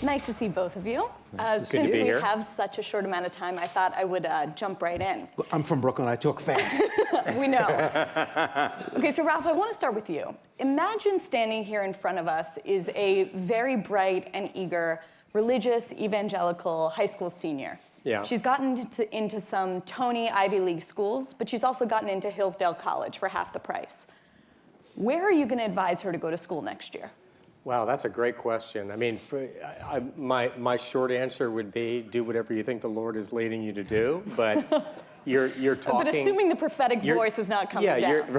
Nice to see both of you. Nice Since we here. have such a short amount of time, I thought I would jump right in. I'm from Brooklyn. I talk fast. We know. Okay, so Ralph, I want to start with you. Imagine standing here in front of us is a very bright and eager religious evangelical high school senior. Yeah. She's gotten into some Tony Ivy League schools, but she's also gotten into Hillsdale College for half the price. Where are you going to advise her to go to school next year? Wow, that's a great question. I mean, my short answer would be do whatever you think the Lord is leading you to do, but you're talking... But assuming the prophetic voice is not coming down.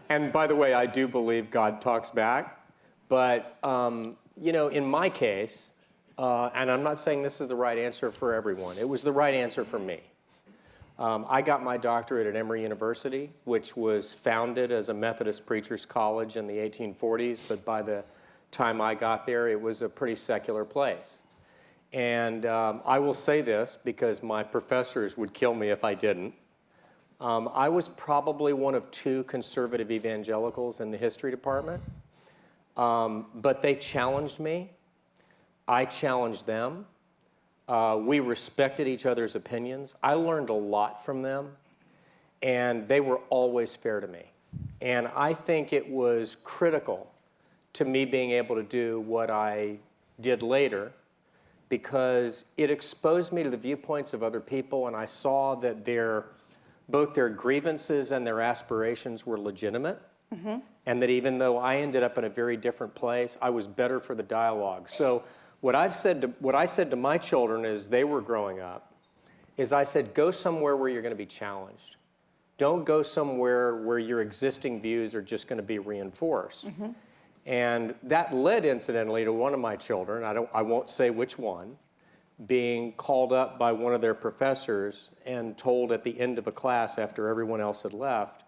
And by the way, I do believe God talks back, but you know, in my case, and I'm not saying this is the right answer for everyone, it was the right answer for me. I got my doctorate at Emory University, which was founded as a Methodist preacher's college in the 1840s, but by the time I got there, it was a pretty secular place. And I will say this because my professors would kill me if I didn't. I was probably one of 2 conservative evangelicals in the history department, but they challenged me. I challenged them. We respected each other's opinions. I learned a lot from them, and they were always fair to me. And I think it was critical to me being able to do what I did later because it exposed me to the viewpoints of other people, and I saw that both their grievances and their aspirations were legitimate, and that even though I ended up in a very different place, I was better for the dialogue. So what I said to my children as they were growing up is I said, go somewhere where you're going to be challenged. Don't go somewhere where your existing views are just going to be reinforced. And that led, incidentally, to one of my children, I won't say which one, being called up by one of their professors and told at the end of a class after everyone else had left,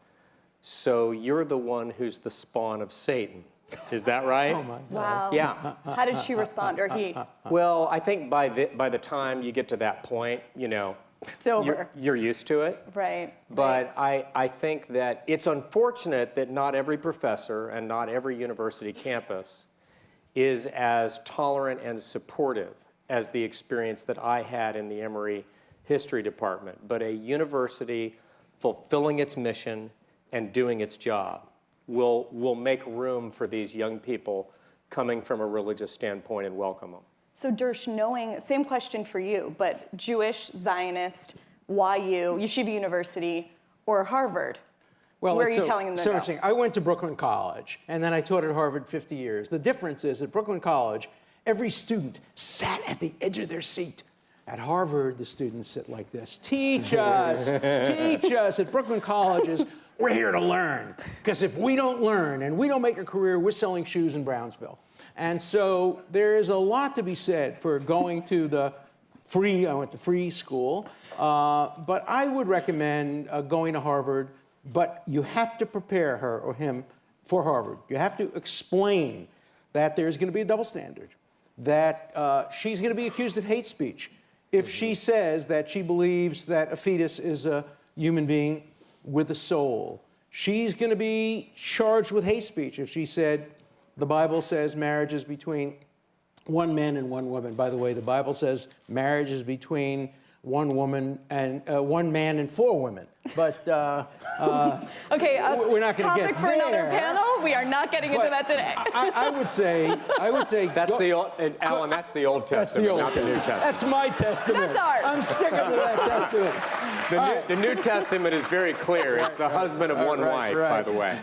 so you're the one who's the spawn of Satan. Is that right? Oh my God. Wow. Yeah. How did she respond, or he? Well, I think by the time you get to that point, you know, It's over. you're used to it. Right. But I think that it's unfortunate that not every professor and not every university campus is as tolerant and supportive as the experience that I had in the Emory History Department. But a university fulfilling its mission and doing its job will make room for these young people coming from a religious standpoint and welcome them. So Dersh, same question for you, but Jewish, Zionist, YU, Yeshiva University, or Harvard? Well, where are you telling them to go? interesting. I went to Brooklyn College, and then I taught at Harvard 50 years. The difference is at Brooklyn College, every student sat at the edge of their seat. At Harvard, the students sit like this. Teach us, teach us. At Brooklyn Colleges, we're here to learn. Because if we don't learn and we don't make a career, we're selling shoes in Brownsville. And so there is a lot to be said for going to I went to free school. But I would recommend going to Harvard, but you have to prepare her or him for Harvard. You have to explain that there's going to be a double standard, that she's going to be accused of hate speech if she says that she believes that a fetus is a human being with a soul. She's going to be charged with hate speech if she said the Bible says marriage is between one man and one woman. By the way, the Bible says marriage is between one woman and one man and 4 women. But Okay, we're not going to get topic for another panel. We are not getting into that today. I would say That's the Old, Alan, that's the Old Testament, not the New Testament. That's my testament. That's ours. I'm sticking to that testament. The New Testament is very clear. It's the husband of one wife, by the way.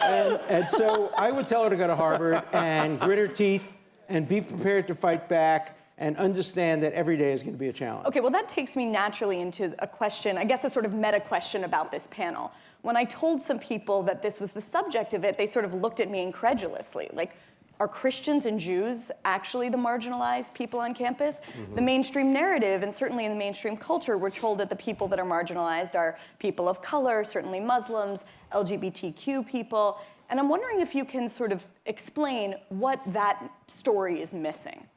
And so I would tell her to go to Harvard and grit her teeth and be prepared to fight back and understand that every day is going to be a challenge. Okay, well, that takes me naturally into a question, I guess a sort of meta question about this panel. When I told some people that this was the subject of it, they sort of looked at me incredulously, like, are Christians and Jews actually the marginalized people on campus? The mainstream narrative, and certainly in the mainstream culture, we're told that the people that are marginalized are people of color, certainly Muslims, LGBTQ people, and I'm wondering if you can sort of explain what that story is missing.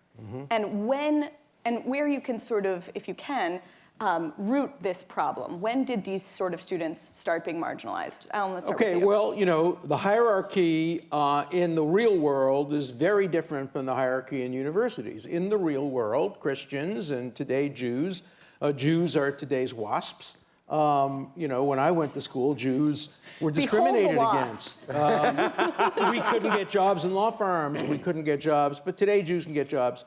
And where you can sort of, if you can, root this problem? When did these sort of students start being marginalized? Alan, let's start with Okay, you. well, you know, the hierarchy in the real world is very different from the hierarchy in universities. In the real world, Christians and today Jews, Jews are today's WASPs. You know, when I went to school, Jews were discriminated against. We couldn't get jobs in law firms. We couldn't get jobs. But today, Jews can get jobs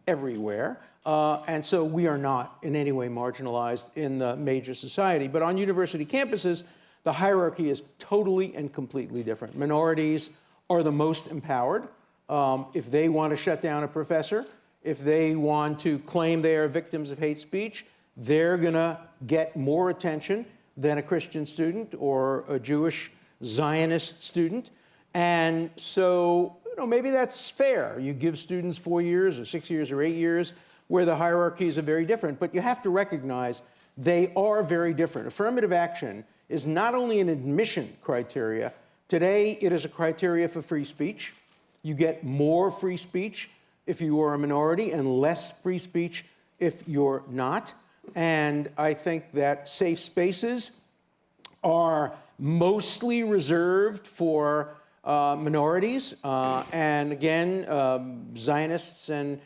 everywhere. And so we are not in any way marginalized in the major society. But on university campuses, the hierarchy is totally and completely different. Minorities are the most empowered. If they want to shut down a professor, if they want to claim they are victims of hate speech, they're going to get more attention than a Christian student or a Jewish Zionist student. And so, you know, maybe that's fair. You give students 4 years or 6 years or 8 years where the hierarchies are very different, but you have to recognize they are very different. Affirmative action is not only an admission criteria, today it is a criteria for free speech. You get more free speech if you are a minority and less free speech if you're not. And I think that safe spaces are mostly reserved for minorities. And again, Zionists and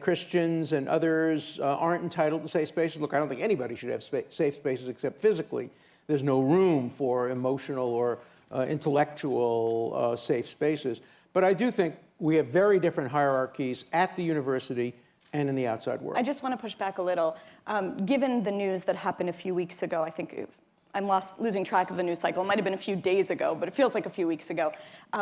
Christians and others aren't entitled to safe spaces. Look, I don't think anybody should have safe spaces except physically. There's no room for emotional or intellectual safe spaces. But I do think we have very different hierarchies at the university and in the outside world. I just want to push back a little. Given the news that happened a few weeks ago, I think I'm losing track of the news cycle. It might have been a few days ago, but it feels like a few weeks ago,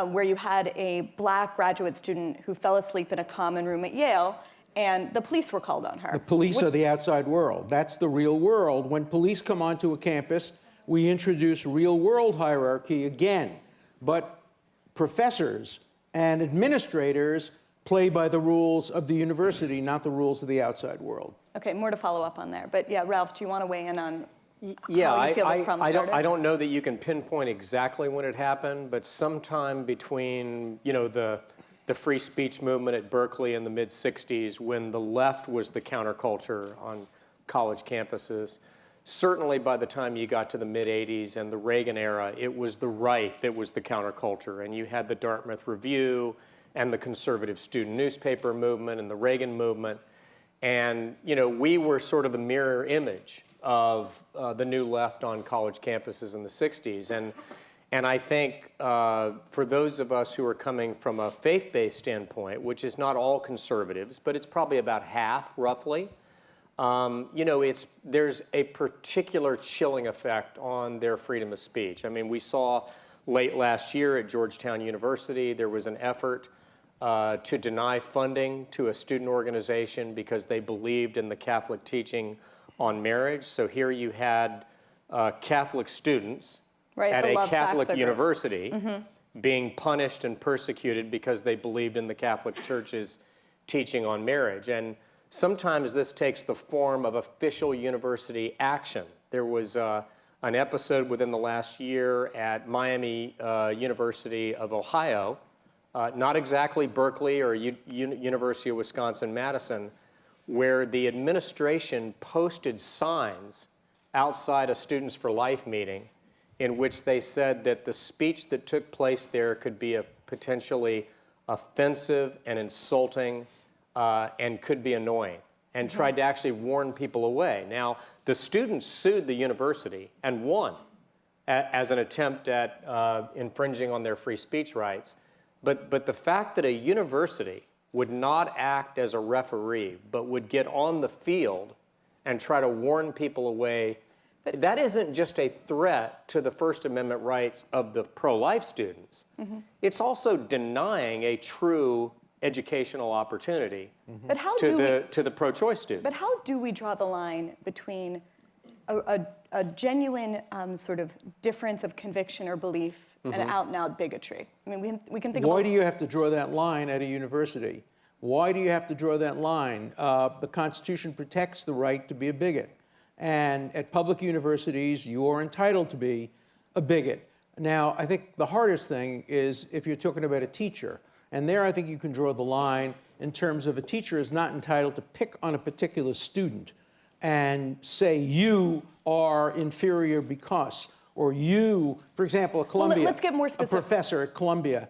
where you had a black graduate student who fell asleep in a common room at Yale, and the police were called on her. The police are the outside world. That's the real world. When police come onto a campus, we introduce real world hierarchy again. But professors and administrators play by the rules of the university, not the rules of the outside world. Okay, more to follow up on there. But yeah, Ralph, do you want to weigh in on Yeah, how you feel this problem started? I don't know that you can pinpoint exactly when it happened, but sometime between, you know, the free speech movement at Berkeley in the mid-'60s, when the left was the counterculture on college campuses, certainly by the time you got to the mid-'80s and the Reagan era, it was the right that was the counterculture. And you had the Dartmouth Review and the conservative student newspaper movement and the Reagan movement. And, you know, we were sort of the mirror image of the new left on college campuses in the 60s. And I think for those of us who are coming from a faith-based standpoint, which is not all conservatives, but it's probably about half, roughly, you know, there's a particular chilling effect on their freedom of speech. I mean, we saw late last year at Georgetown University, there was an effort to deny funding to a student organization because they believed in the Catholic teaching on marriage. So here you had Catholic students at a Catholic university being punished and persecuted because they believed in the Catholic Church's teaching on marriage. And sometimes this takes the form of official university action. There was an episode within the last year at Miami University of Ohio, not exactly Berkeley or University of Wisconsin-Madison, where the administration posted signs outside a Students for Life meeting in which they said that the speech that took place there could be potentially offensive and insulting and could be annoying, and tried to actually warn people away. Now, the students sued the university and won as an attempt at infringing on their free speech rights. But the fact that a university would not act as a referee, but would get on the field and try to warn people away, that isn't just a threat to the First Amendment rights of the pro-life students. It's also denying a true educational opportunity but how to the pro-choice students. But how do we draw the line between a genuine sort of difference of conviction or belief and out-and-out bigotry? I mean, we can think Why do you have to draw that line at a university? Why do you have to draw that line? The Constitution protects the right to be a bigot. And at public universities, you are entitled to be a bigot. Now, I think the hardest thing is if you're talking about a teacher. And there, I think you can draw the line in terms of a teacher is not entitled to pick on a particular student. and say you are inferior because, or you, for example, at Columbia, let's get more specific. A professor at Columbia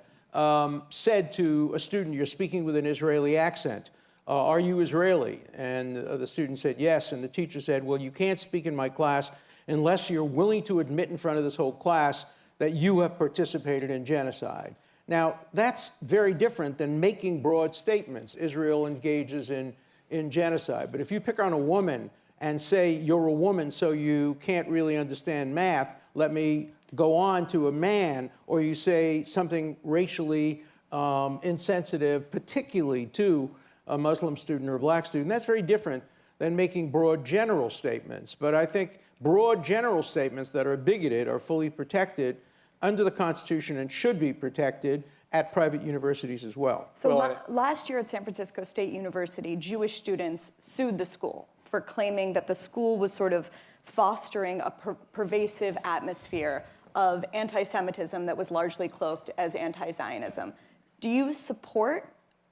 said to a student, you're speaking with an Israeli accent. Are you Israeli? And the student said yes, and the teacher said, well, you can't speak in my class unless you're willing to admit in front of this whole class that you have participated in genocide. Now, that's very different than making broad statements. Israel engages in genocide. But if you pick on a woman and say, you're a woman, so you can't really understand math, let me go on to a man, or you say something racially insensitive, particularly to a Muslim student or a black student, that's very different than making broad general statements. But I think broad general statements that are bigoted are fully protected under the Constitution and should be protected at private universities as well. So last year at San Francisco State University, Jewish students sued the school for claiming that the school was sort of fostering a pervasive atmosphere of anti-Semitism that was largely cloaked as anti-Zionism. Do you support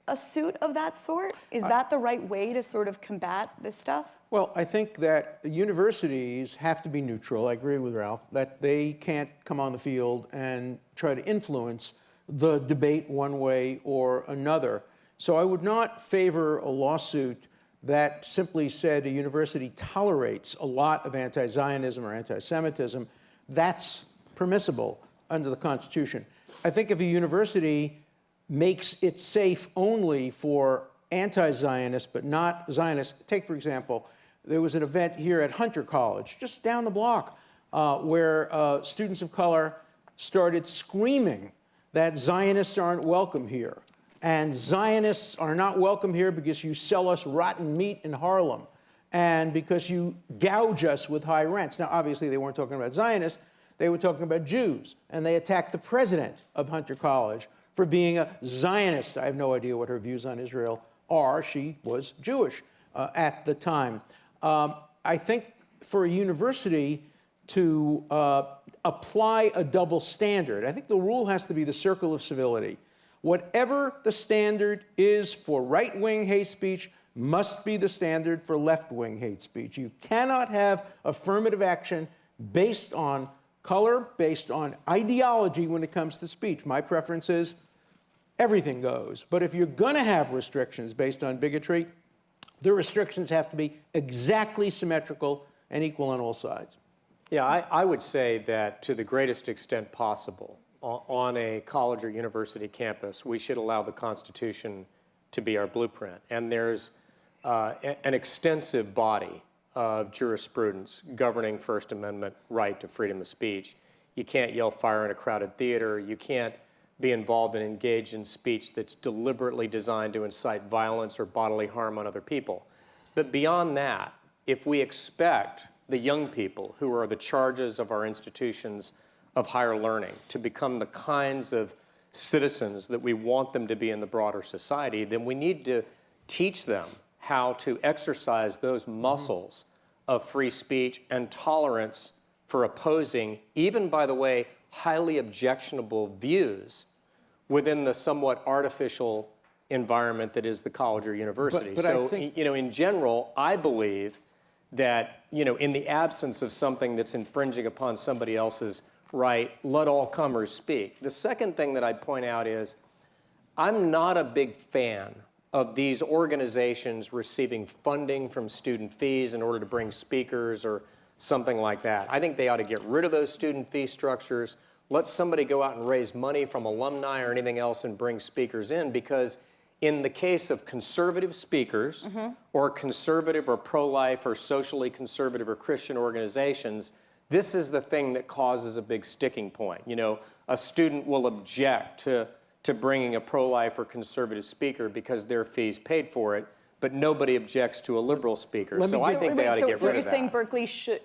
a suit of that sort? Is that the right way to sort of combat this stuff? Well, I think that universities have to be neutral. I agree with Ralph that they can't come on the field and try to influence the debate one way or another. So I would not favor a lawsuit that simply said a university tolerates a lot of anti-Zionism or anti-Semitism. That's permissible under the Constitution. I think if a university makes it safe only for anti-Zionists but not Zionists, take, for example, there was an event here at Hunter College, just down the block, where students of color started screaming that Zionists aren't welcome here. And Zionists are not welcome here because you sell us rotten meat in Harlem and because you gouge us with high rents. Now, obviously, they weren't talking about Zionists. They were talking about Jews. And they attacked the president of Hunter College for being a Zionist. I have no idea what her views on Israel are. She was Jewish at the time. I think for a university to apply a double standard, I think the rule has to be the circle of civility. Whatever the standard is for right-wing hate speech must be the standard for left-wing hate speech. You cannot have affirmative action based on color, based on ideology when it comes to speech. My preference is everything goes. But if you're going to have restrictions based on bigotry, the restrictions have to be exactly symmetrical and equal on all sides. Yeah, I would say that to the greatest extent possible, on a college or university campus, we should allow the Constitution to be our blueprint. And there's an extensive body of jurisprudence governing First Amendment right to freedom of speech. You can't yell fire in a crowded theater. You can't be involved and engage in speech that's deliberately designed to incite violence or bodily harm on other people. But beyond that, if we expect the young people who are the charges of our institutions of higher learning to become the kinds of citizens that we want them to be in the broader society, then we need to teach them how to exercise those muscles of free speech and tolerance for opposing, even, by the way, highly objectionable views within the somewhat artificial environment that is the college or university. But so, I think, in general, I believe that, in the absence of something that's infringing upon somebody else's right, let all comers speak. The second thing that I'd point out is I'm not a big fan of these organizations receiving funding from student fees in order to bring speakers or something like that. I think they ought to get rid of those student fee structures, let somebody go out and raise money from alumni or anything else and bring speakers in, because in the case of conservative speakers or conservative or pro-life or socially conservative or Christian organizations, this is the thing that causes a big sticking point. A student will object to bringing a pro-life or conservative speaker because their fees paid for it, but nobody objects to a liberal speaker. So I think they ought to get rid of that. So you're saying Berkeley should,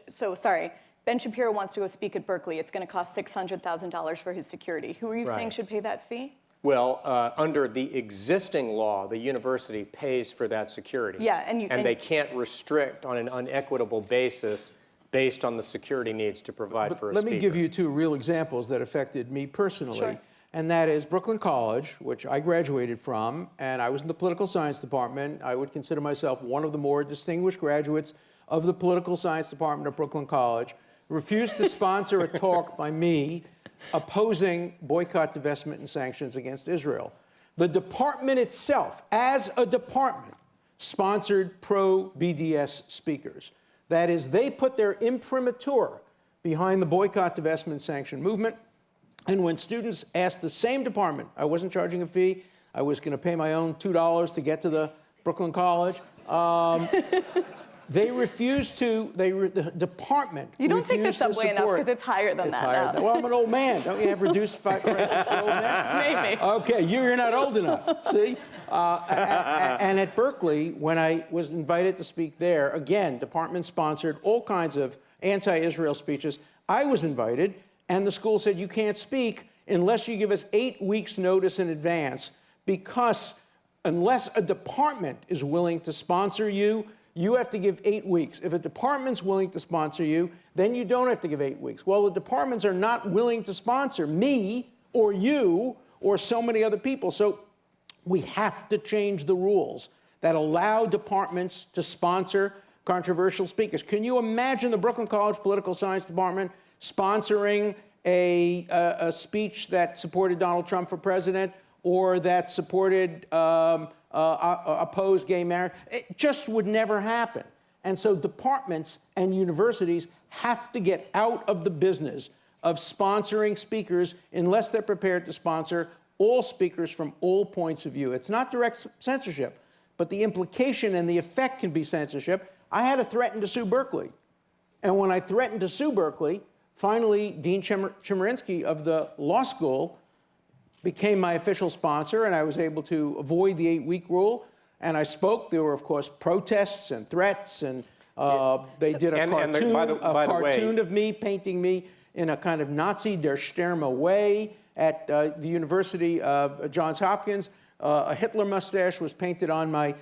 Ben Shapiro wants to go speak at Berkeley. It's going to cost $600,000 for his security. Who are you saying should pay that fee? Well, under the existing law, the university pays for that security. Yeah, and they can't restrict on an unequitable basis based on the security needs to provide for a speaker. Let me give you two real examples that affected me personally. Sure. And that is Brooklyn College, which I graduated from, and I was in the political science department. I would consider myself one of the more distinguished graduates of the political science department of Brooklyn College, refused to sponsor a talk by me opposing boycott, divestment, and sanctions against Israel. The department itself, as a department, sponsored pro-BDS speakers. That is, they put their imprimatur behind the boycott, divestment, sanction movement. And when students asked the same department, I wasn't charging a fee, I was going to pay my own $2 to get to the Brooklyn College. They refused to, the department You don't refused take the subway enough because it's higher than that now. Well, I'm an old man. Don't you have reduced prices for old men? Maybe. Okay, you're not old enough, see? And at Berkeley, when I was invited to speak there, again, department sponsored all kinds of anti-Israel speeches. I was invited, and the school said, you can't speak unless you give us 8 weeks' notice in advance, because unless a department is willing to sponsor you, you have to give 8 weeks. If a department's willing to sponsor you, then you don't have to give 8 weeks. Well, the departments are not willing to sponsor me or you or so many other people. So we have to change the rules that allow departments to sponsor controversial speakers. Can you imagine the Brooklyn College Political Science Department sponsoring a speech that supported Donald Trump for president or that supported opposed gay marriage? It just would never happen. And so departments and universities have to get out of the business of sponsoring speakers unless they're prepared to sponsor all speakers from all points of view. It's not direct censorship, but the implication and the effect can be censorship. I had to threaten to sue Berkeley. And when I threatened to sue Berkeley, finally, Dean Chemerinsky of the law school became my official sponsor, and I was able to avoid the 8-week rule. And I spoke. There were, of course, protests and threats, and they did a cartoon of me, painting me in a kind of Nazi Der Stürmer way at the University of Johns Hopkins. A Hitler mustache was painted on my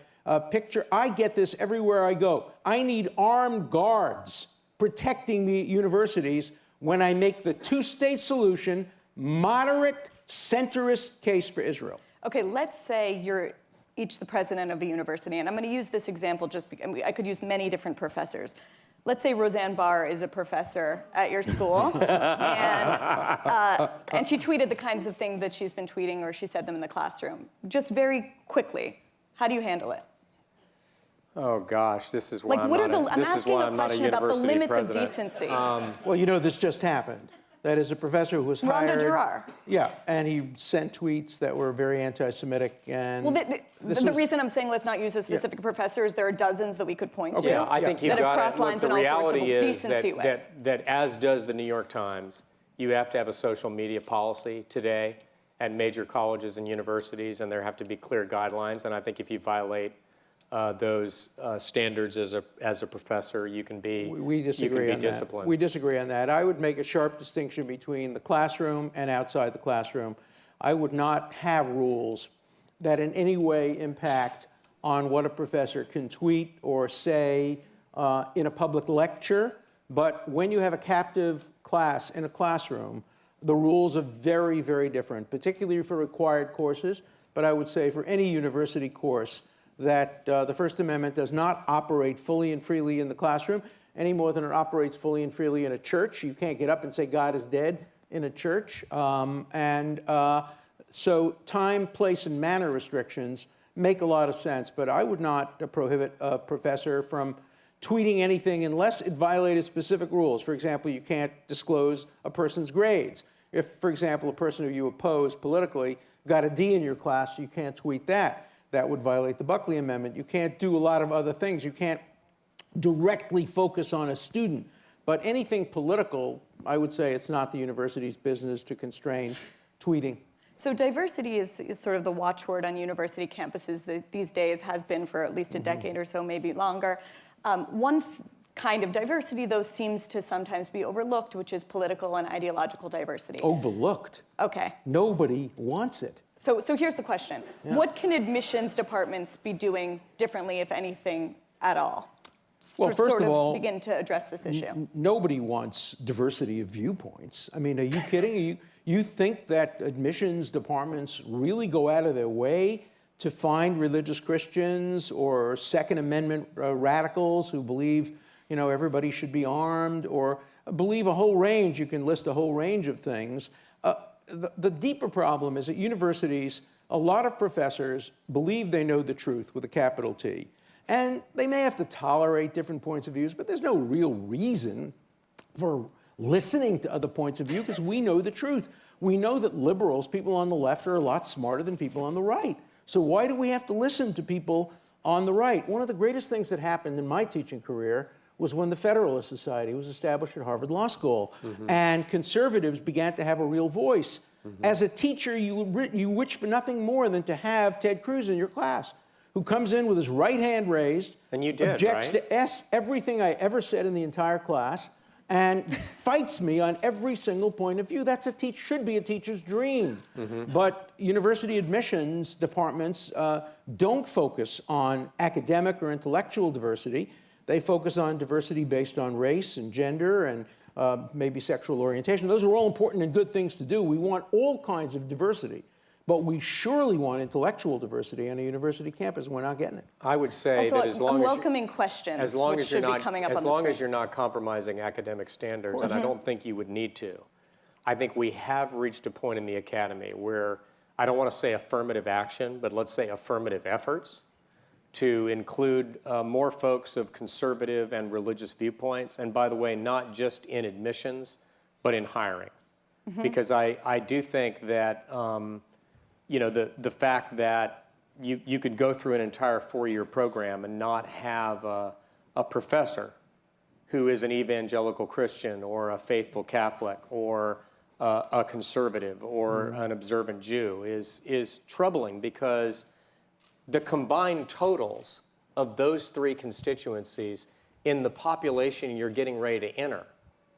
picture. I get this everywhere I go. I need armed guards protecting the universities when I make the two-state solution moderate, centrist case for Israel. Okay, let's say you're each the president of a university, and I'm going to use this example just because I could use many different professors. Let's say Roseanne Barr is a professor at your school, and she tweeted the kinds of things that she's been tweeting, or she said them in the classroom. Just very quickly, how do you handle it? Oh gosh, this is why like, I'm what are the? not a, I'm this is asking why a I'm not a question about the university limits president. of decency. Well, you know, this just happened. That is a professor who was hired. Rhonda Durar. Yeah, and he sent tweets that were very anti-Semitic. And Well, the reason I'm saying let's not use a specific professor is there are dozens that we could point to. Yeah, I think you've that have got crossed to look. lines The in all sorts of reality is decency ways. that as does the New York Times, you have to have a social media policy today at major colleges and universities, and there have to be clear guidelines. And I think if you violate those standards as a professor, you can be disciplined. We disagree on that. I would make a sharp distinction between the classroom and outside the classroom. I would not have rules that in any way impact on what a professor can tweet or say in a public lecture. But when you have a captive class in a classroom, the rules are very, very different, particularly for required courses. But I would say for any university course, that the First Amendment does not operate fully and freely in the classroom any more than it operates fully and freely in a church. You can't get up and say God is dead in a church. So time, place, and manner restrictions make a lot of sense, but I would not prohibit a professor from tweeting anything unless it violated specific rules. For example, you can't disclose a person's grades. If, for example, a person who you oppose politically got a D in your class, you can't tweet that. That would violate the Buckley Amendment. You can't do a lot of other things. You can't directly focus on a student. But anything political, I would say it's not the university's business to constrain tweeting. So diversity is sort of the watchword on university campuses these days, has been for at least a decade or so, maybe longer. One kind of diversity, though, seems to sometimes be overlooked, which is political and ideological diversity. Overlooked? Okay. Nobody wants it. So here's the question. Yeah. What can admissions departments be doing differently, if anything, at all? Well, first of all, begin to address this issue. Nobody wants diversity of viewpoints. I mean, are you kidding? You think that admissions departments really go out of their way to find religious Christians or Second Amendment radicals who believe everybody should be armed, or believe a whole range. You can list a whole range of things. The deeper problem is at universities, a lot of professors believe they know the truth with a capital T. And they may have to tolerate different points of views, but there's no real reason for listening to other points of view, because we know the truth. We know that liberals, people on the left, are a lot smarter than people on the right. So why do we have to listen to people on the right? One of the greatest things that happened in my teaching career was when the Federalist Society was established at Harvard Law School, and conservatives began to have a real voice. As a teacher, you wish for nothing more than to have Ted Cruz in your class, who comes in with his right hand raised, and you did, objects right? to everything I ever said in the entire class, and fights me on every single point of view. That's should be a teacher's dream. But university admissions departments don't focus on academic or intellectual diversity. They focus on diversity based on race and gender and maybe sexual orientation. Those are all important and good things to do. We want all kinds of diversity. But we surely want intellectual diversity on a university campus. We're not getting it. I would say Also, that as long I'm as welcoming questions, as long which as you're should be not, coming up as on the long screen. as you're not compromising academic standards, and I don't think you would need to. I think we have reached a point in the academy where, I don't want to say affirmative action, but let's say affirmative efforts to include more folks of conservative and religious viewpoints, and by the way, not just in admissions, but in hiring. Because I do think that the fact that you could go through an entire 4-year program and not have a professor who is an evangelical Christian or a faithful Catholic or a conservative or an observant Jew is troubling, because the combined totals of those three constituencies in the population you're getting ready to enter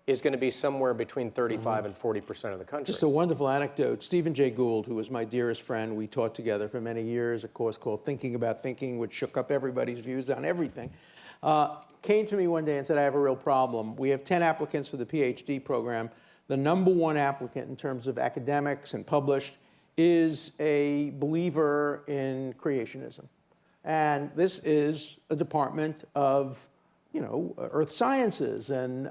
is going to be somewhere between 35 and 40% of the country. Just a wonderful anecdote. Stephen Jay Gould, who was my dearest friend, we taught together for many years, a course called Thinking About Thinking, which shook up everybody's views on everything, came to me one day and said, I have a real problem. We have 10 applicants for the PhD program. The #1 applicant in terms of academics and published is a believer in creationism. And this is a department of earth sciences and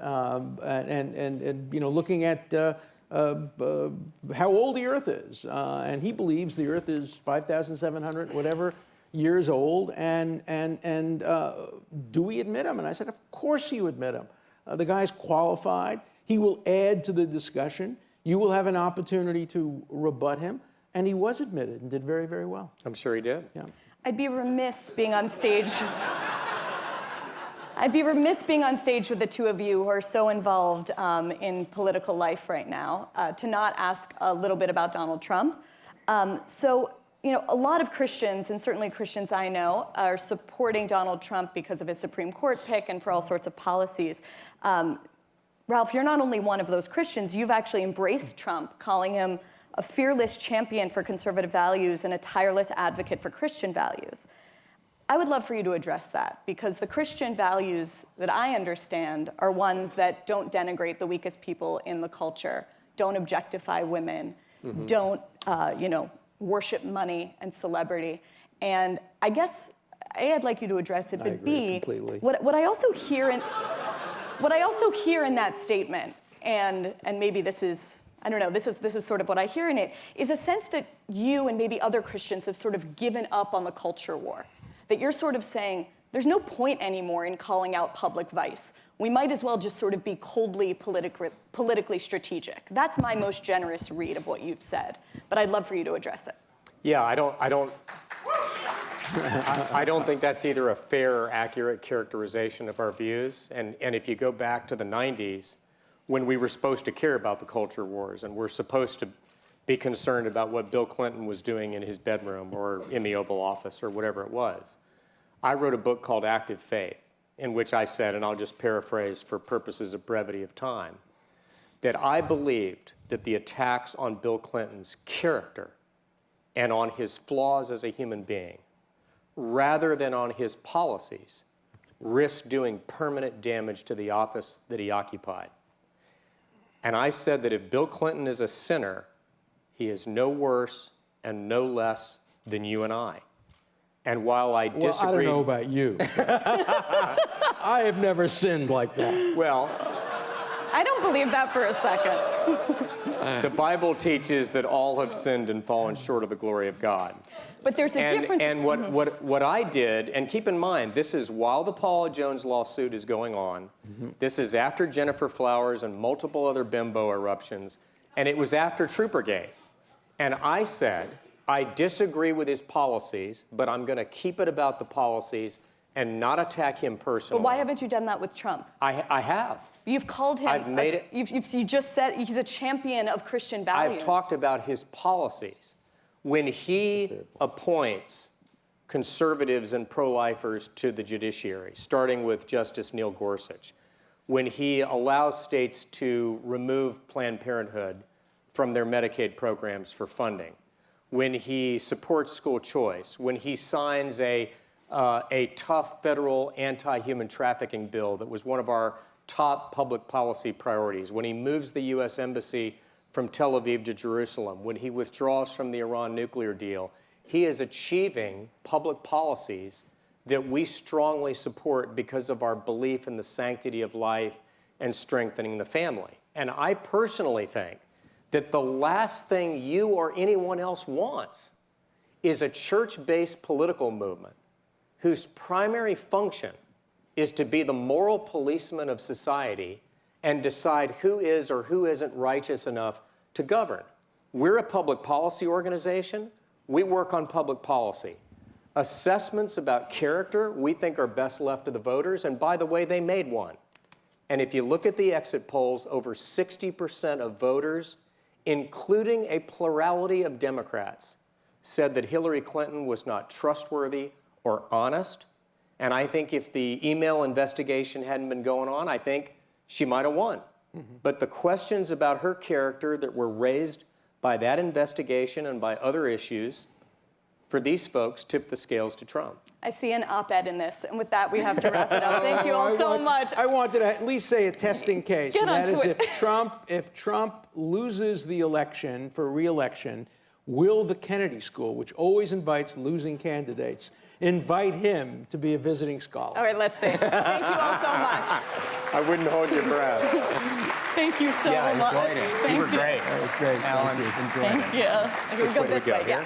looking at how old the Earth is, and he believes the Earth is 5,700 whatever years old. And do we admit him? And I said, of course you admit him. The guy's qualified. He will add to the discussion. You will have an opportunity to rebut him, and he was admitted and did very, very well. I'm sure he did. Yeah. I'd be remiss being on stage. I'd be remiss being on stage with the two of you who are so involved in political life right now to not ask a little bit about Donald Trump. A lot of Christians, and certainly Christians I know, are supporting Donald Trump because of his Supreme Court pick and for all sorts of policies. Ralph, you're not only one of those Christians, you've actually embraced Trump, calling him a fearless champion for conservative values and a tireless advocate for Christian values. I would love for you to address that, because the Christian values that I understand are ones that don't denigrate the weakest people in the culture, don't objectify women, don't, worship money and celebrity. And I guess, A, I'd like you to address it, but B, completely. what I also hear in that statement, and maybe this is, I don't know, this is sort of what I hear in it, is a sense that you and maybe other Christians have sort of given up on the culture war. That you're sort of saying, there's no point anymore in calling out public vice. We might as well just sort of be coldly politically strategic. That's my most generous read of what you've said, but I'd love for you to address it. Yeah, I don't think that's either a fair or accurate characterization of our views. And if you go back to the 90s, when we were supposed to care about the culture wars and we're supposed to be concerned about what Bill Clinton was doing in his bedroom or in the Oval Office or whatever it was, I wrote a book called Active Faith, in which I said, and I'll just paraphrase for purposes of brevity of time, that I believed that the attacks on Bill Clinton's character and on his flaws as a human being, rather than on his policies, risked doing permanent damage to the office that he occupied. And I said that if Bill Clinton is a sinner, he is no worse and no less than you and I. And while I disagree... Well, I don't know about you. I have never sinned like that. Well, I don't believe that for a second. the Bible teaches that all have sinned and fallen short of the glory of God. But there's a difference. And what I did, and keep in mind, this is while the Paula Jones lawsuit is going on. This is after Jennifer Flowers and multiple other bimbo eruptions. And it was after Troopergate. And I said, I disagree with his policies, but I'm going to keep it about the policies and not attack him personally. But why haven't you done that with Trump? I have. You've called him, I've made it. You just said he's a champion of Christian values. I've talked about his policies. When he appoints conservatives and pro-lifers to the judiciary, starting with Justice Neil Gorsuch, when he allows states to remove Planned Parenthood from their Medicaid programs for funding, when he supports school choice, when he signs a tough federal anti-human trafficking bill that was one of our top public policy priorities, when he moves the U.S. Embassy from Tel Aviv to Jerusalem, when he withdraws from the Iran nuclear deal, he is achieving public policies that we strongly support because of our belief in the sanctity of life and strengthening the family. And I personally think that the last thing you or anyone else wants is a church-based political movement whose primary function is to be the moral policeman of society and decide who is or who isn't righteous enough to govern. We're a public policy organization. We work on public policy. Assessments about character we think are best left to the voters, and by the way, they made one. And if you look at the exit polls, over 60% of voters, including a plurality of Democrats, said that Hillary Clinton was not trustworthy or honest. And I think if the email investigation hadn't been going on, I think she might have won. But the questions about her character that were raised by that investigation and by other issues, for these folks, tipped the scales to Trump. I see an op-ed in this, and with that, we have to wrap it up. Thank you all so much. I wanted to at least say a testing case, and that is if Trump loses the election for re-election, will the Kennedy School, which always invites losing candidates, invite him to be a visiting scholar? All right, let's see. Thank you all so much. I wouldn't hold your breath. Thank you so much. Yeah, I enjoyed it. You were great. That was great. Alan, enjoyed it. Thank you. Okay, we go this way. Yeah.